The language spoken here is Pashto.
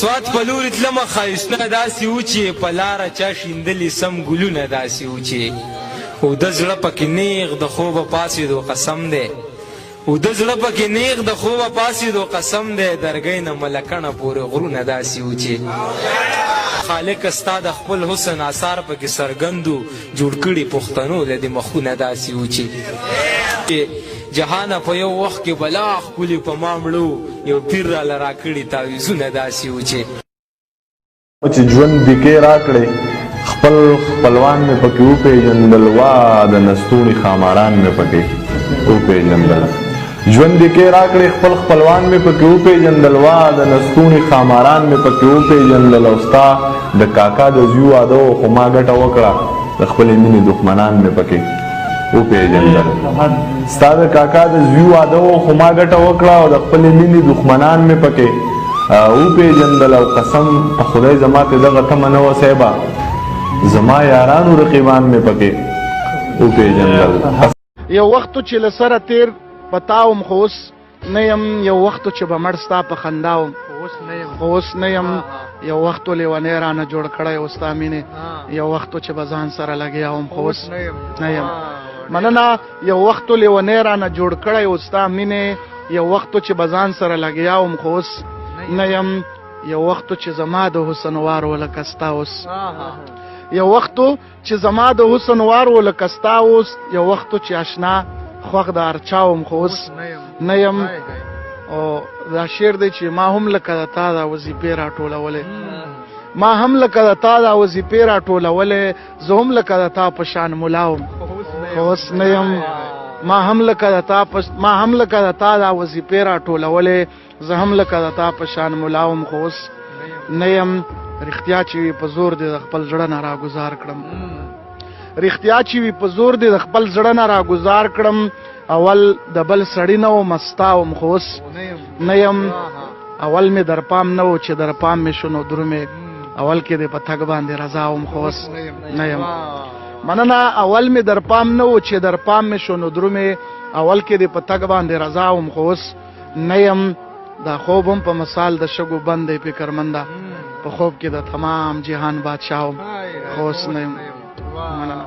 سوات په لورې تلمه ښایستونه داسې و چې په لاره چا شیندلي سم ګلونه داسې و چې اوده زړه پکې نیغ د خوبه پاڅېدو قسم دی اوده زړه پکې نیغ د خوبه پاڅېدو قسم دی درګۍ نه ملکڼه پورې غرونه داسې و چې خالق ستا د خپل حسن آثار پکې څرګندو جوړ کړي پښتنو د دې مخونه داسې و چې جهانه په یو وخت کې بلا ښکلي په ما مړو یو پیر راله راکړي تاویزونه داسې و چې ژوند دیکې راکړې خپل خپلوان مې پکې وپېژندل وا د نستوڼي خاماران مې پکې وپېژندل ژوند دیکې راکړې خپل خپلوان مې پکې وپېژندل وا د نستوڼي خاماران مې پکې وپېژندل او ستا د کاکا د زوی واده و خو ما ګټه وکړه د خپلې مینې دښمنان مې پکې وپېژندل ستا د کاکا د زوی واده و خو ما ګټه وکړه او د خپلې مینې دښمنان مې پکې وپېژندل او قسم په خدای زما ته دغه تمه نه وه صاحبه زما یارانو رقیبان مې پکې وپېژندل یو وخت چې له سره تیر پتاوم خو اوس نه یم یو وخت چې به مړ ستا په خندا وم خو اوس نه یم یو وخت لیونی رانه جوړ کړی و ستا مینې یو وخت چې به ځان سره لګیا وم خو اوس نه یم مننه یو وخت لیونی رانه جوړ کړی و ستا مینې یو وخت چې به ځان سره لګیا وم خو اوس نه یم یو وخت چې زما د حسن وار و لکه ستا اوس یو وخت چې زما د حسن وار و لکه ستا اوس یو وخت چې اشنا خوښ د ارچا وم خو اوس نه یم او دا شعر دی چې ما هم لکه د تا دا وظیفې راټولولې ما هم لکه د تا دا وظیفې راټولولې زه هم لکه د تا په شان ملا وم خو اوس نه یم ما هم لکه د تا دا وظیفې راټولولې زه هم لکه د تا په شان ملا وم خو اوس نه یم رښتیا چې وي په زور دې د خپل زړه نه راګزار کړم رښتیا چې وي په زور دې د خپل زړه نه راګزار کړم اول د بل سړي نه وم ستا وم خو اوس نه یم اول مې در پام نه و چې در پام مې شو نو درومې اول کې دې په تګ باندې رضا وم خو اوس نه یم مننه اول مې در پام نه و چې در پام مې شو نو درومې اول کې دې په تګ باندې رضا وم خو اوس نه یم دا خوب هم په مثال د شګو بند دی فکرمنده په خوب کې د تمام جهان بادشاه وم خو اوس نه یم مننه